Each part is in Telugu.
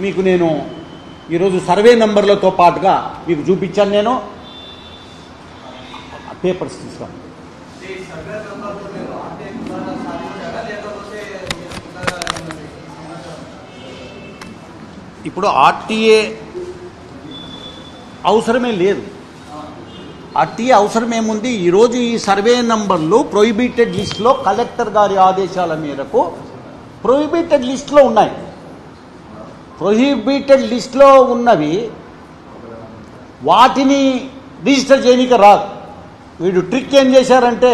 మీకు నేను ఈరోజు సర్వే నెంబర్లతో పాటుగా మీకు చూపించాను. నేను పేపర్స్ తీసుకున్నాను. ఇప్పుడు ఆర్టీఏ అవసరమే లేదు. ఆర్టీఏ అవసరం ఏముంది? ఈరోజు ఈ సర్వే నంబర్లు ప్రొహిబిటెడ్ లిస్టులో కలెక్టర్ గారి ఆదేశాల మేరకు ప్రొహిబిటెడ్ లిస్టులో ఉన్నాయి. ప్రొహిబిటెడ్ లిస్టులో ఉన్నవి వాటిని రిజిస్టర్ చేయడానికి రాదు. వీడు ట్రిక్ ఏం చేశారంటే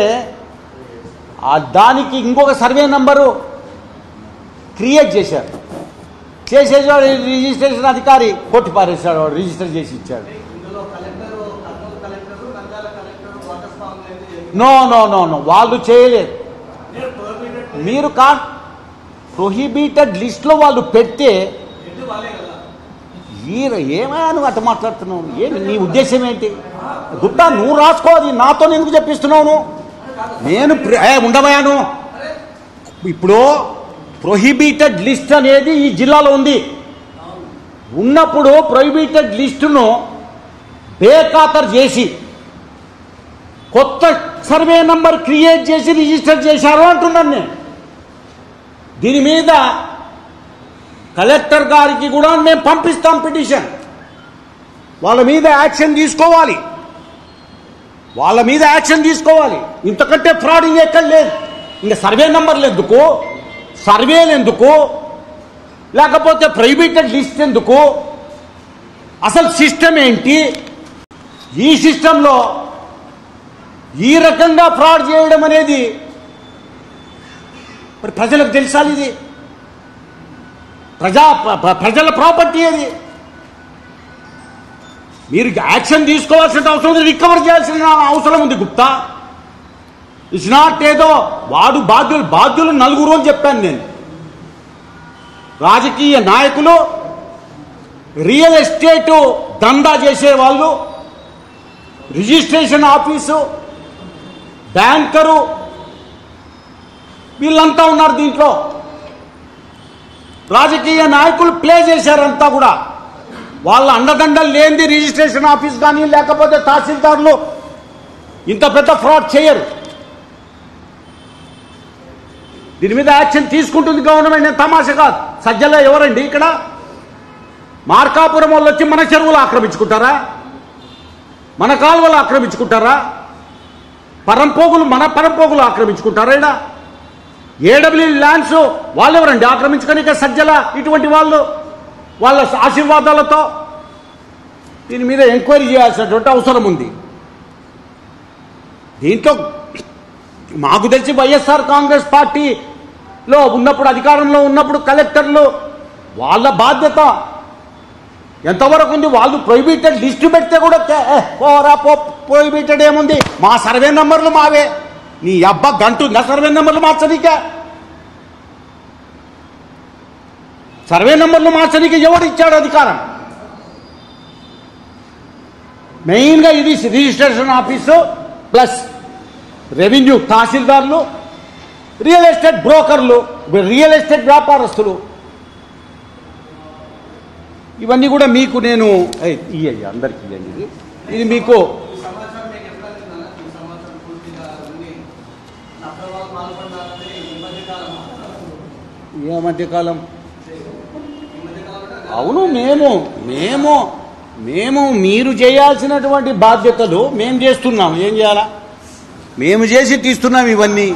దానికి ఇంకొక సర్వే నంబరు క్రియేట్ చేశారు. చేసేవాడు రిజిస్ట్రేషన్ అధికారి కొట్టి పారేశాడు. వాడు రిజిస్టర్ చేసి ఇచ్చాడు. నో నో నో నో వాళ్ళు చేయలేదు. మీరు ప్రొహిబిటెడ్ లిస్ట్లో వాళ్ళు పెడితే ఏమైనా నువ్వు అట్లా మాట్లాడుతున్నావు? ఏమి నీ ఉద్దేశం ఏంటి? గుట్టా నువ్వు రాసుకోవాలి. నాతో ఎందుకు చెప్పిస్తున్నావు? నేను ఉండమయాను. ఇప్పుడు ప్రొహిబిటెడ్ లిస్ట్ అనేది ఈ జిల్లాలో ఉంది. ఉన్నప్పుడు ప్రొహిబిటెడ్ లిస్టును బేఖాతరు చేసి కొత్త సర్వే నంబర్ క్రియేట్ చేసి రిజిస్టర్ చేశారు అంటున్నాను నేను. దీని మీద కలెక్టర్ గారికి కూడా మేము పంపిస్తాం పిటిషన్. వాళ్ళ మీద యాక్షన్ తీసుకోవాలి. వాళ్ళ మీద యాక్షన్ తీసుకోవాలి. ఇంతకంటే ఫ్రాడ్ ఇంకెక్కడ లేదు. ఇంకా సర్వే నంబర్లు ఎందుకు, సర్వేలు ఎందుకు, లేకపోతే ప్రొహిబిటెడ్ లిస్ట్ ఎందుకు? అసలు సిస్టమ్ ఏంటి? ఈ సిస్టంలో ఈ రకంగా ఫ్రాడ్ చేయడం అనేది మరి ప్రజలకు తెలుసాలి. ఇది ప్రజల ప్రాపర్టీ. అది మీరు యాక్షన్ తీసుకోవాల్సిన అవసరం ఉంది. రికవర్ చేయాల్సిన అవసరం ఉంది. గుప్తా ఇట్స్ నాట్ ఏదో వాడు బాధ్యులు నలుగురు అని చెప్పాను నేను. రాజకీయ నాయకులు, రియల్ ఎస్టేట్ దందా చేసేవాళ్ళు, రిజిస్ట్రేషన్ ఆఫీసు, బ్యాంకరు, వీళ్ళంతా ఉన్నారు దీంట్లో. రాజకీయ నాయకులు ప్లే చేశారంతా కూడా. వాళ్ళ అండదండలు లేనిది రిజిస్ట్రేషన్ ఆఫీస్ కానీ లేకపోతే తహసీల్దార్లు ఇంత పెద్ద ఫ్రాడ్ చేయరు. దీని మీద యాక్షన్ తీసుకుంటుంది గవర్నమెంట్. నేను తమాషా కాదు. సజ్జలో ఎవరండి ఇక్కడ? మార్కాపురం వాళ్ళు వచ్చి మన చెరువులు ఆక్రమించుకుంటారా? మన కాలువలు ఆక్రమించుకుంటారా? మన పరంపోగులు ఆక్రమించుకుంటారా? ఇక్కడ ఏడబ్ల్యూ ల్యాండ్స్ వాళ్ళెవరండి ఆక్రమించుకొని? ఇక సజ్జల ఇటువంటి వాళ్ళు వాళ్ళ ఆశీర్వాదాలతో దీని మీద ఎంక్వైరీ చేయాల్సినటువంటి అవసరం ఉంది. దీంట్లో మాకు తెలిసి వైఎస్ఆర్ కాంగ్రెస్ పార్టీలో ఉన్నప్పుడు, అధికారంలో ఉన్నప్పుడు కలెక్టర్లు వాళ్ళ బాధ్యత ఎంతవరకు ఉంది? వాళ్ళు ప్రొహిబిటెడ్ లిస్టు పెడితే కూడా ప్రొహిబిటెడ్ ఏముంది? మా సర్వే నెంబర్లు మావే. నీ అబ్బా గంటుందా సర్వే నెంబర్లు మార్చనీకే? సర్వే నెంబర్లు మార్చనీకి ఎవడు ఇచ్చాడు అధికారం? మెయిన్గా ఇది రిజిస్ట్రేషన్ ఆఫీసు ప్లస్ రెవెన్యూ తహసీల్దార్లు, రియల్ ఎస్టేట్ బ్రోకర్లు, రియల్ ఎస్టేట్ వ్యాపారస్తులు, ఇవన్నీ కూడా మీకు నేను అందరికీ ఇవ్వండి. ఇది మీకు ఏ మధ్యకాలం? అవును, మేము మీరు చేయాల్సినటువంటి బాధ్యతలు మేము చేస్తున్నాం. ఏం చేయాలా? మేము చేసి తీస్తున్నాం ఇవన్నీ.